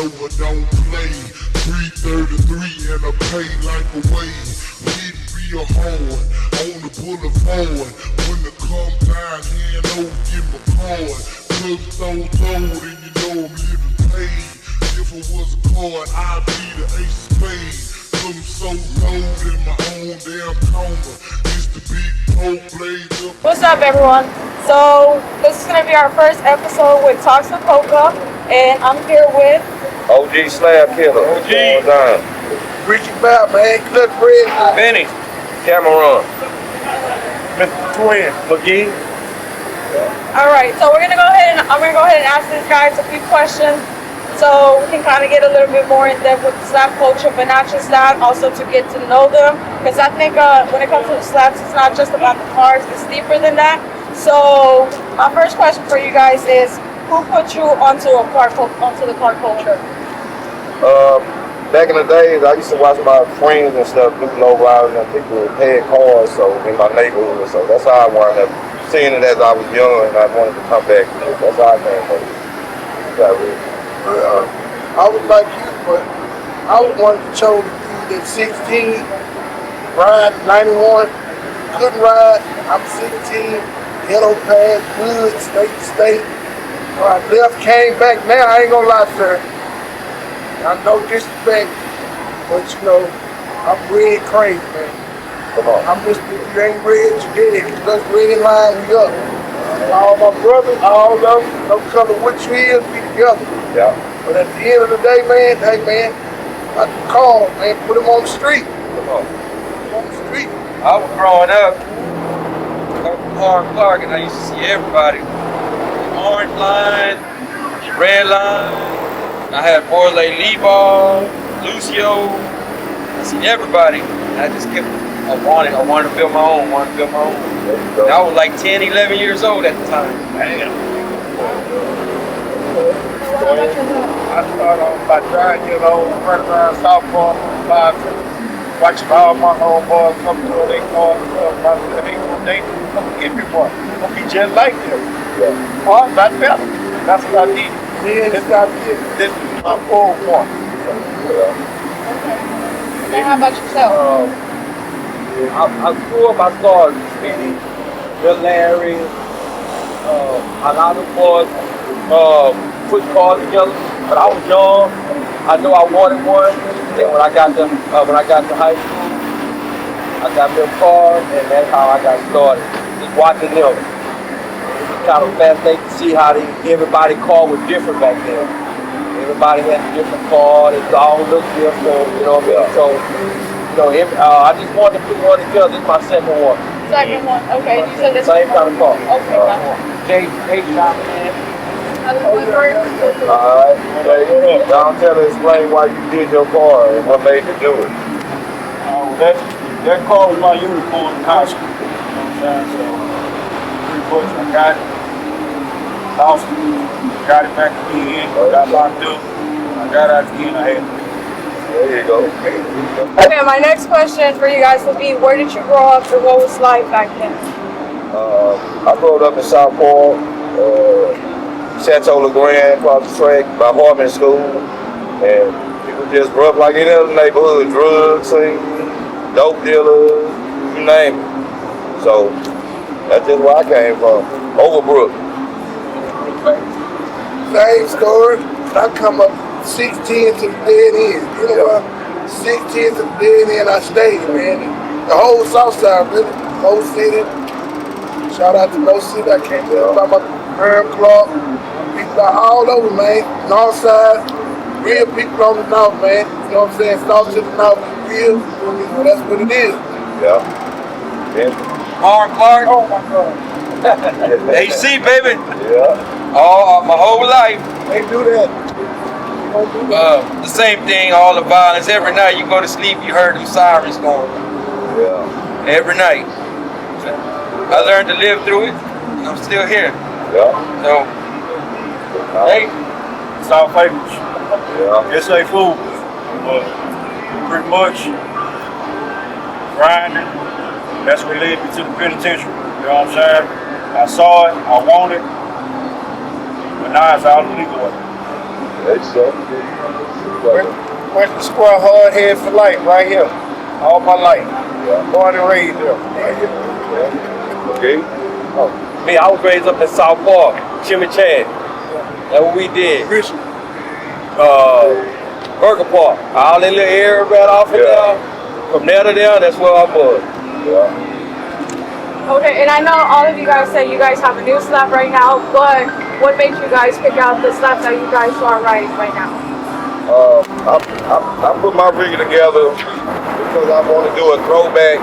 over, don't play. 333 and I pay like a wave. Hit real hard on the boulevard. When the come down, hand over, give my card. Club stole told and you know I'm living paid. If I was a card, I'd be the ace of spades. I'm so low in my own damn coma. It's the big pole blade up. What's up, everyone? So this is gonna be our first episode with Talkz with Poca, and I'm here with OG Slab Killas. OG. Reaching back, man. Clip Red. Benny. Cameron. Mr. Twin. McGee. All right, so I'm gonna go ahead and ask these guys a few questions, so we can kind of get a little bit more in depth with the slab culture, but not just that, also to get to know them. Because I think when it comes to the slabs, it's not just about the cars; it's deeper than that. So my first question for you guys is, who put you onto the car culture? Back in the days, I used to watch my friends and stuff do low riders and people had cars, so in my neighborhood. So that's how I wound up seeing it as I was young, and I wanted to come back to it. That's how I came from it. I was like you, but I was one that chose to do that 16, ride 91, couldn't ride. I'm 16, yellow pass, good, state to state. I left, came back. Now I ain't gonna lie, sir. I no disrespect, but you know, I'm red crazy, man. Come on. I'm just, if you ain't red, you dead. If you just red line, we up. All my brothers, all of them, no color what you is, we together. Yeah. But at the end of the day, man, hey man, I can call, man, put them on the street. Come on. Put them on the street. I was growing up, Clark, and I used to see everybody. The orange line, the red line. I had boys like Lee-Ball, Lucio. I seen everybody. And I just kept, I wanted to build my own, And I was like 10, 11 years old at the time. Damn. I started off by driving, you know, running around South Park, watching all my homeboys come through their cars and stuff. They come get me one. Don't be just like them. Yeah. Or not better. That's what I need. Yeah, this is my full point. Yeah. And how about yourself? I grew up, I saw Speedy, Bill Larry, a lot of boys put cars together. But I was young. I knew I wanted one. Then when I got to high school, I got me a car, and that's how I got started. Just watching them. Kind of fascinating to see how everybody car was different back then. Everybody had a different car. It all looked different. You know what I mean? So, I just wanted to put one together. This is my second one. Second one, okay. You said this Same kind of car. Okay. Jay shop man. Alright. Now I'm telling explain why you did your car and what made you do it. That car was my uniform in high school. You know what I'm saying? So, pretty much I got it. Lost it. Got it back again. Got locked up. I got out again. I had it. There you go. Okay, my next question for you guys would be, where did you grow up and what was life back then? I grew up in South Park, Chateau LeGrand, across the track, by Harmon School, and people just grew up like any other neighborhood, drug scene, dope dealers, you name it. So that's just where I came from, Overbrook. Same story. I come up 6'10" to the dead end. You know what? 6'10" to the dead end, I stayed, man. The whole south side, really. No City. Shout out to No City. I came there by my Herb Club. People are all over, man. North side. Real people on the north, man. You know what I'm saying? South to the north. Real. You know, that's what it is. Yeah. Clark. Oh my God. AC, baby. Yeah. All my whole life. They do that. The same thing, all the violence. Every night you go to sleep, you heard them sirens going. Yeah. Every night. I learned to live through it, and I'm still here. Yeah. So, hey, South Acres. Yeah. It's a fool. But pretty much grinding. That's what led me to the penitentiary. You know what I'm saying? I saw it, I want it, but now it's out of the legal way. Went to square hard head for life right here. All my life. Born and raised here. Okay. Me, I was raised up in South Park, Chimichad. That's what we did. Burger Park. All that little area right off of there. From there to there, that's where I was. Okay, and I know all of you guys say you guys have a new slab right now, but what made you guys pick out the slabs that you guys are riding right now? I put my rig together because I want to do a throwback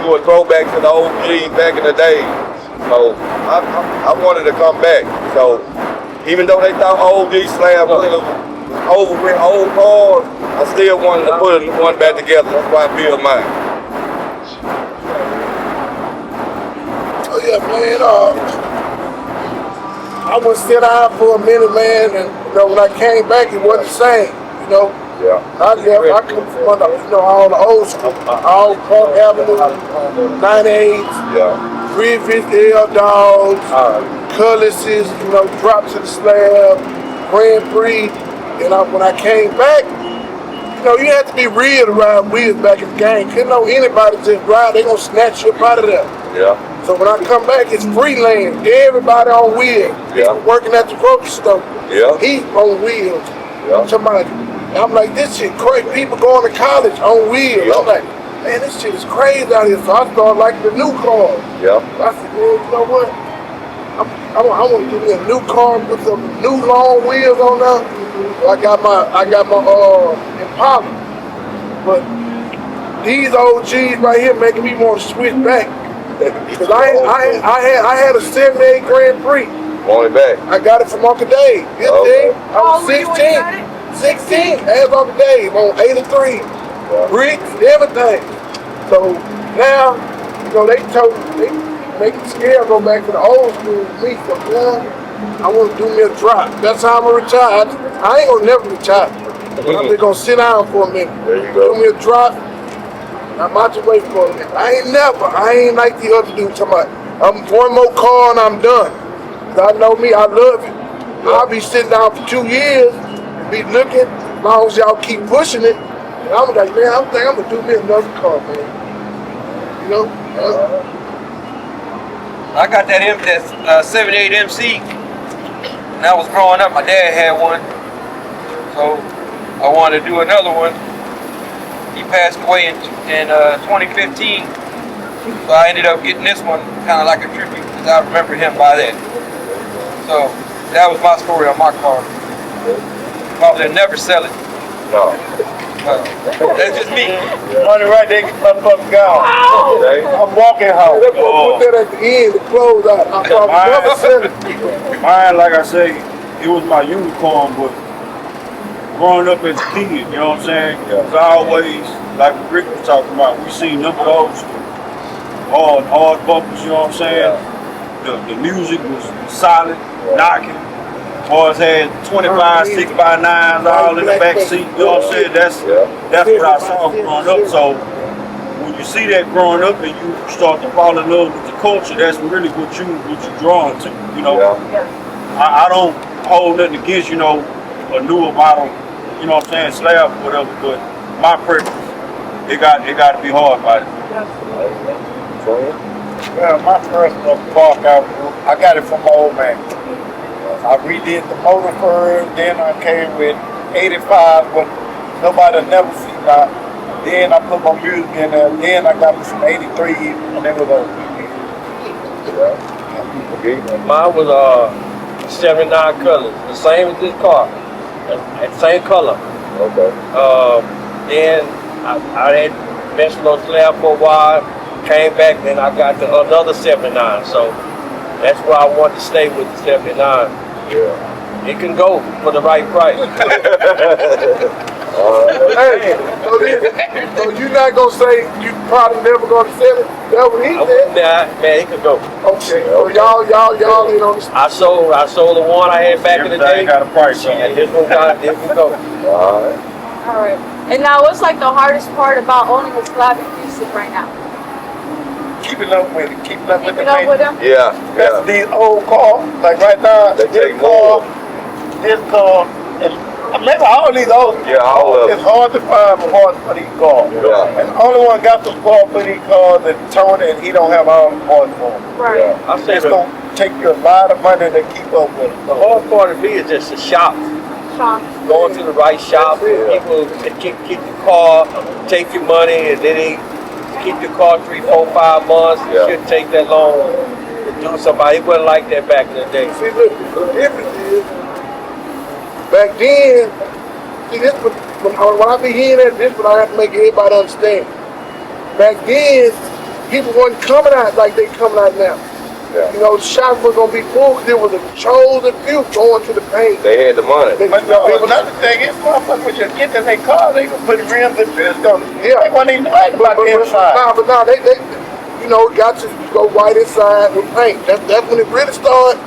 to the OG back in the day. So I wanted to come back. So even though they thought OG Slab was over with old cars, I still wanted to put one back together. That's why I built mine. Oh yeah, man. I was sit down for a minute, man, and when I came back, it wasn't the same. Yeah. I come from all the old school, all Park Avenue, 98s, Griffith, L Dogs, Cullises, drop to the slab, Grand Prix. And when I came back, you had to be real to ride wheels back in the game. Couldn't know anybody just ride, they gonna snatch you up out of there. Yeah. So when I come back, it's free land. Everybody on wheels. People working at the grocery store. Yeah. He on wheels. Yeah. I'm like, this shit crazy. People going to college on wheels. Yeah. I'm like, man, this shit is crazy out here. So I started liking the new cars. Yeah. I said, well, you know what? I want to give me a new car with some new long wheels on there. So I got my Impala. But these OGs right here making me want to switch back. Because I had a 78 Grand Prix. Want it back? I got it from Uncle Dave. This thing, I was 16. 16, as Uncle Dave on 83. Bricks, everything. So now, they make it scale go back to the old school with me. So now, I want to do me a drop. That's how I'm going to retire. I ain't going to never retire. I'm just going to sit down for a minute. There you go. Do me a drop. I'm out your way for a minute. I ain't like the other dude talking about, I'm one more car and I'm done. I know me, I love it. I'll be sitting down for 2 years, be looking, as long as y'all keep pushing it. And I'm like, man, I think I'm gonna do me another car, man. I got that 78 MC. When I was growing up, my dad had one. So I wanted to do another one. He passed away in 2015. So I ended up getting this one kind of like a tribute because I remember him by that. So that was my story on my car. Probably never sell it. No. That's just me. Money right there, get my fucking gone. I'm walking home. Put that at the end to close out. I probably never said it. Mine, like I say, it was my unicorn, but growing up as a kid, you know what I'm saying? It was always, like Rick was talking about, we seen them those hard bumpers, you know what I'm saying? The music was solid, knocking. Boys had 25 6x9s all in the back seat, you know what I'm saying? That's what I saw growing up. So when you see that growing up and you start to fall in love with the culture, that's really what you're drawn to, I don't hold nothing against, a newer model, you know what I'm saying, slab or whatever, but my preference, it got to be hard by it. Well, my first Park Avenue, I got it from my old man. I redid the motor first, then I came with 85, but nobody never seen that. Then I put my music in there, then I got it from 83, and it was over. Mine was 79 colors, the same as this car, and same color. Okay. Then I had messed on slab for a while, came back, then I got another 79. So that's why I wanted to stay with the 79. Yeah. It can go for the right price. Hey, so you're not gonna say you probably never gonna sell it? That's what he said. Man, it could go. Okay, so y'all ain't on the. I sold the one I had back in the day. Got a price on And it. this one can go. All right. All right. And now, what's like the hardest part about owning a slab in Houston right now? Keeping up with it. Keeping up with the Keeping up with them? Yeah. That's these old cars. Like right now, They take more. this car is maybe all these old. Yeah, all of It's them. hard to find parts for these cars. Yeah. And the only one got the part for these cars is Tony, and he don't have all the parts for them. Right. Yeah. I say It's the gonna take you a lot of money to keep up with it. hard part of me is just the shop. Sean. Going to the right shop, Yeah. people that keep the car, take your money, and then they keep your car 3, 4, 5 months. It Yeah. shouldn't take that long to do somebody. It wasn't like that back in the day. See, look, the difference is, back then, see, this when I be hearing that, this what I have to make everybody understand. Back then, people wasn't coming out like they coming out now. Yeah. You know, the shops was gonna be full because there was a chosen few going to the paint. They had the money. But no, another thing is, motherfuckers, when you get in their car, they gonna put rims and bills on it. Yeah. They wasn't even right about the inside. Nah, they, you know, got to go white inside with paint. That's when it really started.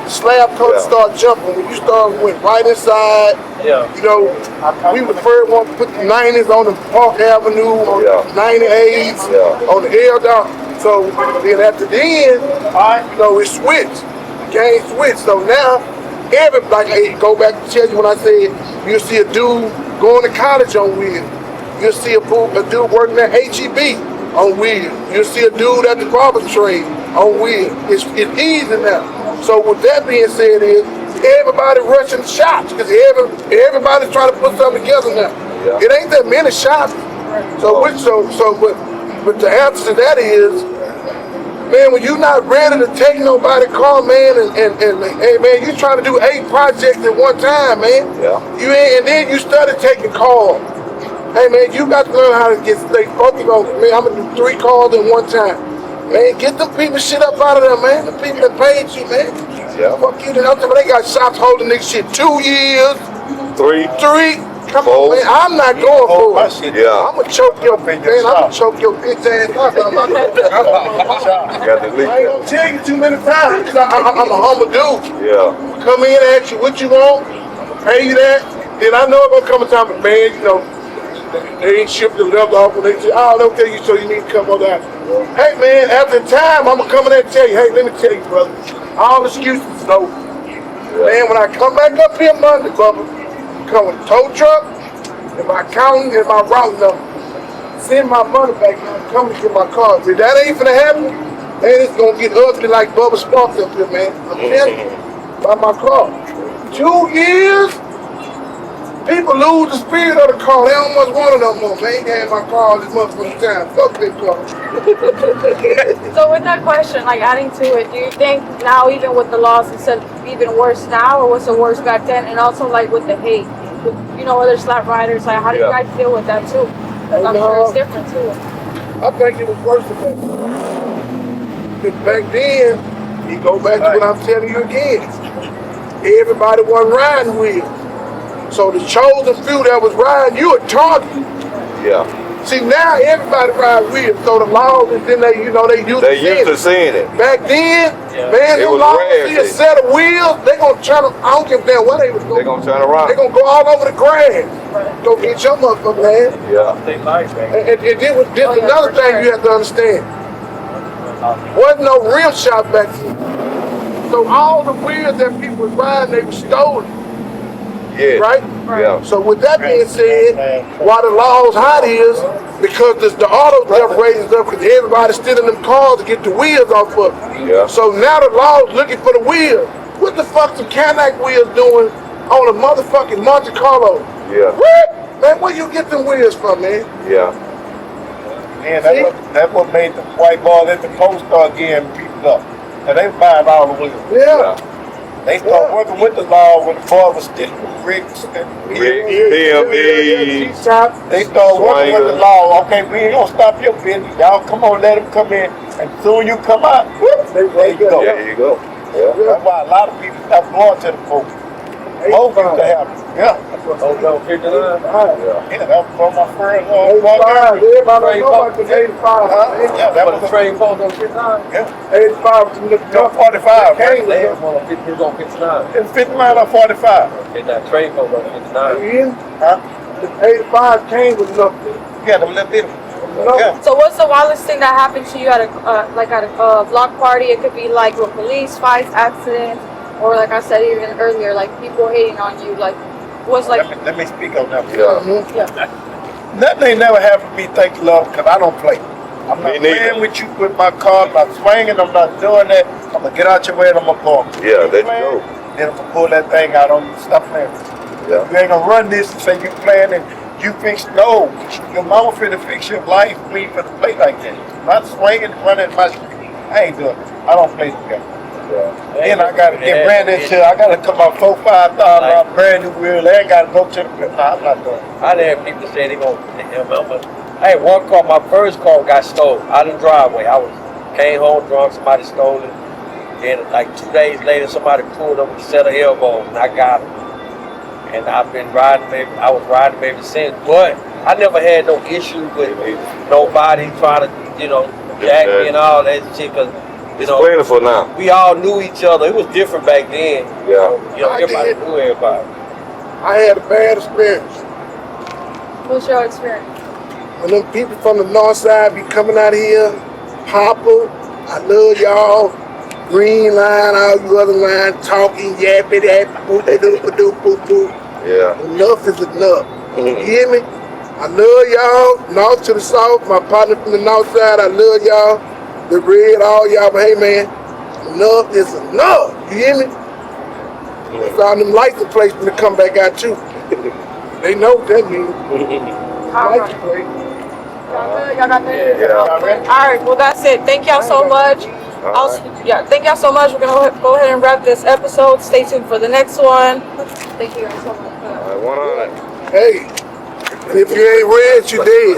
The slab color Yeah. started jumping. When you went right inside, Yeah. you know, we were the first one to put the 90s on the Park Avenue, on Yeah. the 98s, Yeah. on the L down. So then after then, you know, it switched. The game switched. So now, everybody, hey, go back to tell you when I said, you'll see a dude going to college on wheels. You'll see a dude working at HEB on wheels. You'll see a dude at the barber trade on wheels. It's easy now. So with that being said is, everybody rushing shops because everybody's trying to put something together now. Yeah. It ain't that many shops. But the answer to that is, man, when you're not ready to take nobody call, man, and hey, man, you trying to do 8 projects at one time, man. Yeah. And then you started taking calls. Hey, man, you got to learn how to stay focused on, man, I'm going to do 3 calls at one time. Man, get them people shit up out of there, man. The people that paid you, man. Yeah. Fuck you. They got shops holding this shit 2 years, 3. 3. Come 4. on, man. I'm not going Oh, for my it. shit. Yeah. I'm gonna choke your man. I'm gonna choke your bitch ass up. You got the I leak. ain't gonna tell you too many times. 'Cause I'm a humble dude. Yeah. Come in and ask you what you want. I'm gonna pay you that. Then I know it's gonna come a time, man. You know, they ain't shipped the left off, and they say, "Oh, okay, so you need to come on that." Hey, man. After time, I'm gonna come in there and tell you, "Hey, let me tell you, brother. All excuses is no. Man, when I come back up here Monday, brother, come with a tow truck." And my accountant and my route number. Send my money back and I'm coming to get my car. If that ain't finna happen, man, it's gonna get ugly like Bubba Sparks up here, man. I'm telling you. By my car. 2 years, people lose the spirit of the car. They don't much want it no more, man. They had my car all this motherfucking time. Fuck that car. So with that question, like adding to it, do you think now even with the laws it's even worse now, or was it worse back then? And also like with the hate, with, you know, other slap riders, like how do you Yeah. guys deal with that too? Because I'm sure it's different too. I think it was worse than that. Because back then, you go back to what I'm telling you again. Everybody wasn't riding wheels. So the chosen few that was riding, you a target. Yeah. See, now everybody ride wheels, so the laws is in they, you know, they used They to seeing used to it. seeing it. Back then, Yeah. man, It them was laws rare, see a see. set of wheels, they gonna try to, I don't give a damn what they was They doing. gonna turn around. They gonna go all over the grass. Go get your motherfucking ass. Yeah. They like that. And then with this Oh, yeah, another for thing sure. you have to understand. Wasn't no rim shop back then. So all the wheels that people was riding, they were stolen, Yeah. right? Yeah. So with that being said, why the law's hot is because the auto theft rate is up because everybody's stealing them cars to get the wheels off of them. Yeah. So now the law's looking for the wheels. What the fuck some Cadillac wheels doing on a motherfucking Monte Carlo? Yeah. What? Man, where you get them wheels from, man? Yeah. And that's what made the white ball at the post start getting beaten up. And they buying all the wheels. Yeah. They start working with the law when the boy was still with bricks and BME. T-top. they start working with the Swingers. law. Okay, we ain't gonna stop your business. Y'all come on, let them come in. And soon you come out, there you go. There you go. Yeah. That's why a lot of people stop going to the post. Both used to have it. Yeah. Oh, no, 59. Yeah, that was from my first 85. Everybody know about the 85. Yeah, that But was the train falls on 59. Yeah. 85 was the No, 45. Came Right? They was on 50, he was on 59. It's 50 miles on 45. And that train falls on 59. in. Huh? The 85 came with nothing. Yeah, the little bit. Yeah. So what's the wildest thing that happened to you at a block party? It could be like with police fights, accidents, or like I said even earlier, like people hating on you. Like, was like, Let me speak on that. yeah. Nothing ain't never happened to me, thank you, love, because I don't play. I'm not Me neither. playing with you with my car, I'm not swinging, I'm not doing that. I'm going to get out your way and I'm going to pull. Yeah, there you playing, go. Then I'm going to pull that thing out on you. Stop playing. Yeah. You ain't going to run this and say you playing and you fix. No, your mama finna fix your life. We ain't finna play like that. Not swinging, running my street. I ain't doing it. I don't play together. Yeah. Then I gotta get brand new shit. I gotta come out $4,000-5,000 brand new wheel. I ain't gotta go to the. Nah, I'm not doing it. I done had people say they gonna remember. I had one car, my first car got stolen out of the driveway. Came home drunk, somebody stole it. Then like 2 days later, somebody pulled up with a set of elbows and I got them. And I've been riding maybe, I was riding maybe since. But I never had no issue with nobody trying to, jack me and all that shit. Cause, It's plentiful now. we all knew each other. It was different back then. Yeah. Everybody knew everybody. I had a bad experience. What's your experience? When them people from the north side be coming out here, Papa, I love y'all. Green line, all you other lines, talking, yapping, boop. Yeah. Enough is enough. You hear me? I love y'all. North to the south, my partner from the north side, I love y'all. The red, all y'all, but hey man, enough is enough. You hear me? That's all them license plates gonna come back out too. They know what that means. License plate. Y'all got that? Yeah. All right, well that's it. Thank y'all so much. Thank y'all so much. We're gonna go ahead and wrap this episode. Stay tuned for the next one. Thank you guys so much. All right, 100. Hey, and if you ain't red, you dead.